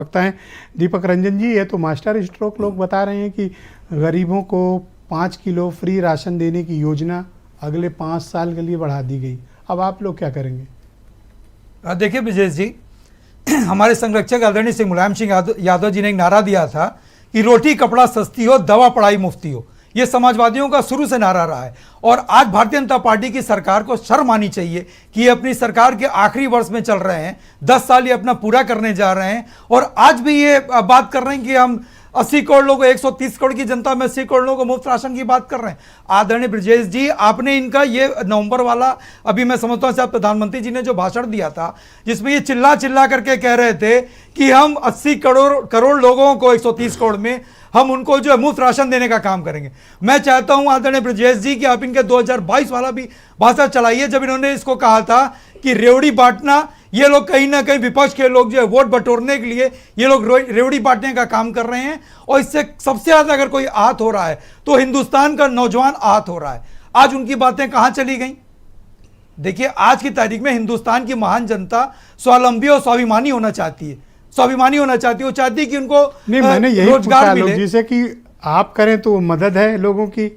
लगता है दीपक रंजन जी, ये तो मास्टर स्ट्रोक लोग बता रहे हैं कि गरीबों को 5 किलो फ्री राशन देने की योजना अगले 5 साल के लिए बढ़ा दी गई। अब आप लोग क्या करेंगे? देखिए ब्रजेश जी, हमारे संरक्षक आदरणीय श्री मुलायम सिंह यादव जी ने एक नारा दिया था कि रोटी कपड़ा सस्ती हो, दवा पढ़ाई मुफ्ती हो। ये समाजवादियों का शुरू से नारा रहा है और आज भारतीय जनता पार्टी की सरकार को शर्म आनी चाहिए कि ये अपनी सरकार के आखिरी वर्ष में चल रहे हैं, 10 साल ये अपना पूरा करने जा रहे हैं और आज भी ये बात कर रहे हैं कि हम 80 करोड़ लोगों, 130 करोड़ की जनता में 80 करोड़ लोगों को मुफ्त राशन की बात कर रहे हैं। आदरणीय ब्रजेश जी, आपने इनका ये नवंबर वाला, अभी मैं समझता हूं शायद प्रधानमंत्री जी ने जो भाषण दिया था जिसमें ये चिल्ला चिल्ला करके कह रहे थे कि हम 80 करोड़ लोगों को 130 करोड़ में हम उनको जो है मुफ्त राशन देने का काम करेंगे। मैं चाहता हूं आदरणीय ब्रजेश जी कि आप इनके 2022 वाला भी भाषण चलाइए, जब इन्होंने इसको कहा था कि रेवड़ी बांटना, ये लोग कहीं ना कहीं विपक्ष के लोग जो है वोट बटोरने के लिए ये लोग रेवड़ी बांटने का काम कर रहे हैं और इससे सबसे ज्यादा अगर कोई आहत हो रहा है तो हिंदुस्तान का नौजवान आहत हो रहा है। आज उनकी बातें कहां चली गई? देखिए, आज की तारीख में हिंदुस्तान की महान जनता स्वावलंबी और स्वाभिमानी होना चाहती है, स्वाभिमानी होना चाहती है। वो चाहती है कि उनको नहीं, मैंने यही रोजगार मिले। जिसे कि आप करें तो मदद है लोगों की,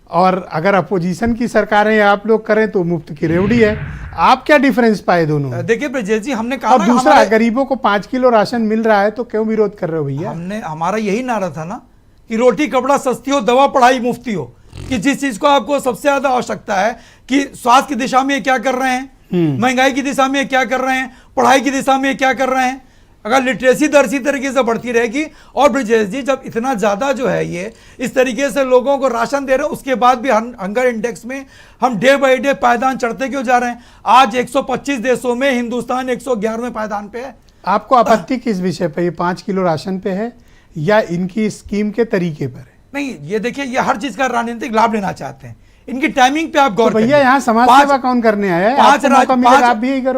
और अगर अपोजिशन की सरकार है आप लोग करें तो मुफ्त की रेवड़ी है। आप क्या डिफरेंस पाए दोनों? देखिए ब्रजेश जी, हमने कहा और दूसरा, गरीबों को 5 किलो राशन मिल रहा है तो क्यों विरोध कर रहे हो भैया? हमारा यही नारा था ना कि रोटी कपड़ा सस्ती हो, दवा पढ़ाई मुफ्ती हो। कि जिस चीज को आपको सबसे ज्यादा आवश्यकता है कि स्वास्थ्य की दिशा में क्या कर रहे हैं, महंगाई की दिशा में क्या कर रहे हैं, पढ़ाई की दिशा में क्या कर रहे हैं, अगर लिटरेसी दर इसी तरीके से बढ़ती रहेगी। और ब्रजेश जी, जब इतना ज़्यादा जो है ये इस तरीके से लोगों को राशन दे रहे हैं, उसके बाद भी हंगर इंडेक्स में हम डे बाई डे पायदान चढ़ते क्यों जा रहे हैं? आज 125 देशों में हिंदुस्तान 111वें पायदान पे है। आपको आपत्ति किस विषय पे? ये 5 किलो राशन पे है या इनकी स्कीम के तरीके पर है? नहीं, ये देखिए, ये हर चीज का राजनीतिक लाभ लेना चाहते हैं, इनकी टाइमिंग पे आप गौर भैया यहाँ समाज सेवा कौन करने आया है?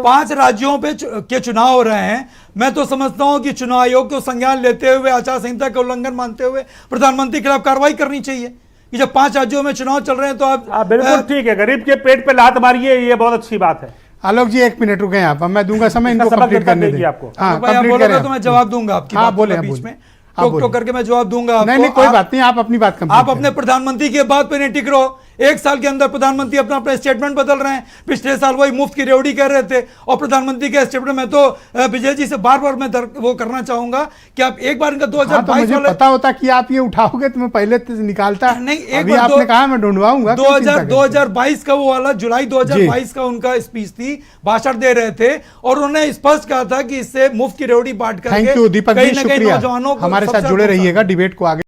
5 राज्यों पे के चुनाव हो रहे हैं। मैं तो समझता हूं कि चुनाव आयोग को संज्ञान लेते हुए, आचार संहिता का उल्लंघन मानते हुए प्रधानमंत्री के खिलाफ कार्रवाई करनी चाहिए कि जब 5 राज्यों में चुनाव चल रहे हैं तो आप बिल्कुल ठीक है, गरीब के पेट पे लात मारिए, ये बहुत अच्छी बात है। आलोक जी 1 मिनट रुके आप, मैं दूंगा समय, इनको कंप्लीट करने दें आपको। हाँ, बोलोगे तो मैं जवाब दूंगा आपकी बात बोले बीच में टोक करके मैं जवाब दूंगा आपको। नहीं, कोई बात नहीं, आप अपनी बात कंप्लीट आप अपने प्रधानमंत्री के बात पे नहीं टिक रहो। 1 साल के अंदर प्रधानमंत्री अपना स्टेटमेंट बदल रहे हैं। पिछले साल वही मुफ्त की रेवड़ी कह रहे थे और प्रधानमंत्री के स्टेटमेंट में तो विजय जी से बार बार मैं वो करना चाहूंगा कि आप एक बार इनका 2022 वाला पता होता कि आप ये उठाओगे तो मैं पहले निकालता। नहीं, एक बार आपने कहा मैं ढूंढवाऊंगा। 2022 का वो वाला जुलाई 2022 का उनका स्पीच थी, भाषण दे रहे थे और उन्होंने स्पष्ट कहा था कि इससे मुफ्त की रेवड़ी बांट करके थैंक यू दीपक जी, शुक्रिया। नौजवानों को हमारे साथ जुड़े रहिएगा, डिबेट को आगे